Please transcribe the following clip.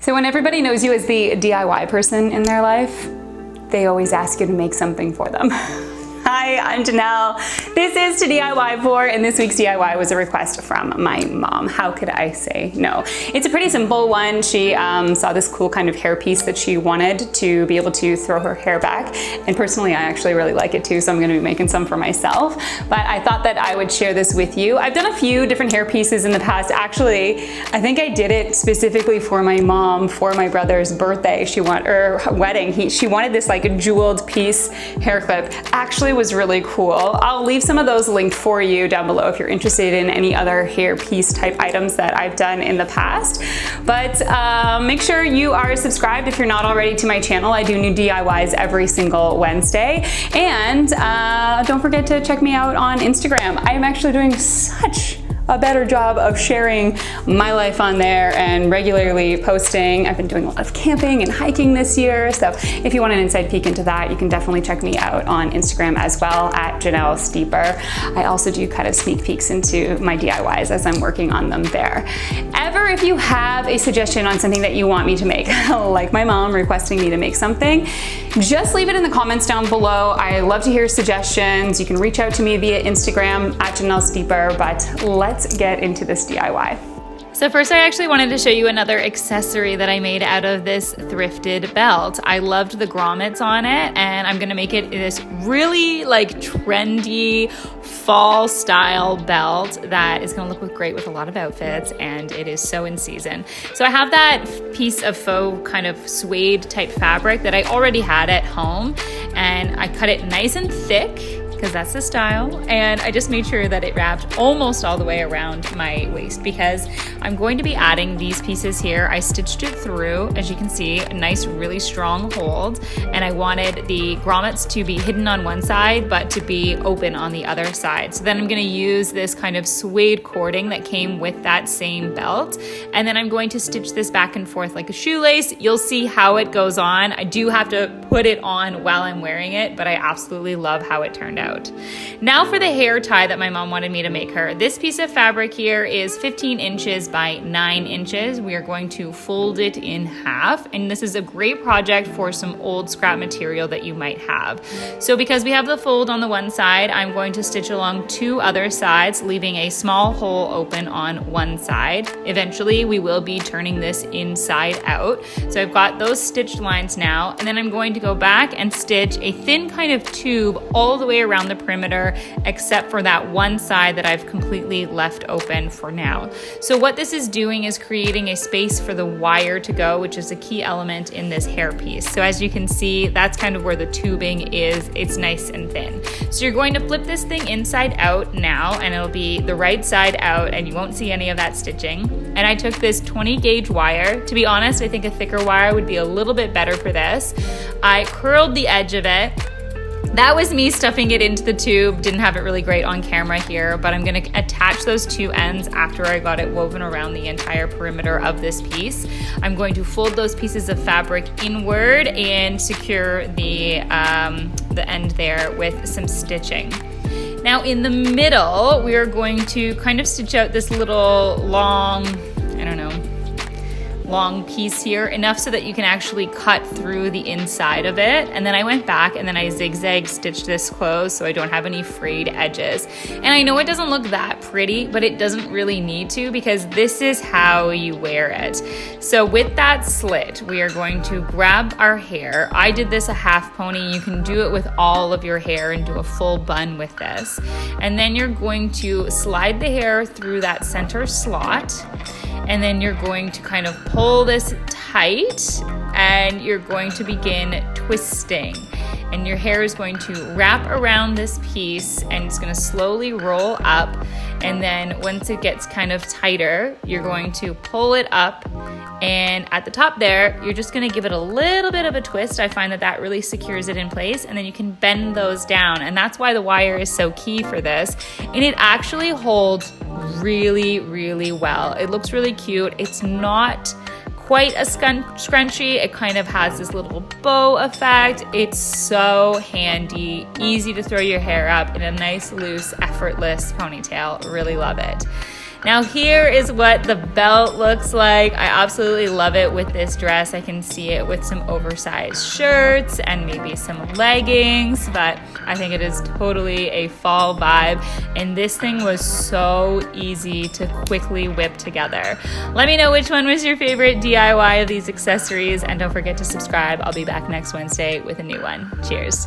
So when everybody knows you as the DIY person in their life, they always ask you to make something for them. Hi, I'm Janelle. This is toDIYfor, and this week's DIY was a request from my mom. How could I say no? It's a pretty simple one. She saw this cool kind of hairpiece that she wanted to be able to throw her hair back, and personally I actually really like it too, so I'm going to be making some for myself, but I thought that I would share this with you. I've done a few different hair pieces in the past. Actually, I think I did it specifically for my mom for my brother's birthday. Wedding. She wanted this like a jeweled piece hair clip. Actually was really cool. I'll leave some of those linked for you down below if you're interested in any other hair piece type items that I've done in the past. But make sure you are subscribed if you're not already to my channel. I do new DIYs every single Wednesday. And don't forget to check me out on Instagram. I am actually doing such a better job of sharing my life on there and regularly posting. I've been doing a lot of camping and hiking this year, so if you want an inside peek into that, you can definitely check me out on Instagram as well at Janelle Steeper. I also do kind of sneak peeks into my DIYs as I'm working on them there. If you have a suggestion on something that you want me to make, like my mom requesting me to make something, just leave it in the comments down below. I love to hear suggestions. You can reach out to me via Instagram at Janelle Steeper, but let's get into this DIY. So first, I actually wanted to show you another accessory that I made out of this thrifted belt. I loved the grommets on it, and I'm gonna make it this really like trendy fall style belt that is gonna look great with a lot of outfits, and it is so in season. So I have that piece of faux kind of suede type fabric that I already had at home, and I cut it nice and thick, because that's the style, and I just made sure that it wrapped almost all the way around my waist because I'm going to be adding these pieces here. I stitched it through, as you can see, a nice really strong hold, and I wanted the grommets to be hidden on one side but to be open on the other side. So then I'm going to use this kind of suede cording that came with that same belt, and then I'm going to stitch this back and forth like a shoelace. You'll see how it goes on. I do have to put it on while I'm wearing it, but I absolutely love how it turned out. Now for the hair tie that my mom wanted me to make her. This piece of fabric here is 15 inches by 9 inches. We are going to fold it in half, and this is a great project for some old scrap material that you might have. So because we have the fold on the one side, I'm going to stitch along 2 other sides, leaving a small hole open on one side. Eventually, we will be turning this inside out. So I've got those stitched lines now, and then I'm going to go back and stitch a thin kind of tube all the way around the perimeter, except for that one side that I've completely left open for now. So what this is doing is creating a space for the wire to go, which is a key element in this hair piece. So as you can see, that's kind of where the tubing is. It's nice and thin. So you're going to flip this thing inside out now, and it'll be the right side out, and you won't see any of that stitching. And I took this 20 gauge wire. To be honest, I think a thicker wire would be a little bit better for this. I curled the edge of it. That was me stuffing it into the tube. Didn't have it really great on camera here, but I'm gonna attach those 2 ends after I got it woven around the entire perimeter of this piece. I'm going to fold those pieces of fabric inward and secure the end there with some stitching. Now in the middle, we are going to kind of stitch out this little long piece here, enough so that you can actually cut through the inside of it. And then I went back and then I zigzag stitched this closed so I don't have any frayed edges. And I know it doesn't look that pretty, but it doesn't really need to, because this is how you wear it. So with that slit, we are going to grab our hair. I did this a half pony. You can do it with all of your hair and do a full bun with this. And then you're going to slide the hair through that center slot, and then you're going to kind of pull this tight, and you're going to begin twisting. And your hair is going to wrap around this piece, and it's going to slowly roll up. And then once it gets kind of tighter, you're going to pull it up, and at the top there, you're just going to give it a little bit of a twist. I find that that really secures it in place, and then you can bend those down. And that's why the wire is so key for this. And it actually holds really, really well. It looks really cute. It's not quite a scrunchy. It kind of has this little bow effect. It's so handy, easy to throw your hair up in a nice, loose, effortless ponytail. Really love it. Now here is what the belt looks like. I absolutely love it with this dress. I can see it with some oversized shirts and maybe some leggings, but I think it is totally a fall vibe. And this thing was so easy to quickly whip together. Let me know which one was your favorite DIY of these accessories, and don't forget to subscribe. I'll be back next Wednesday with a new one. Cheers.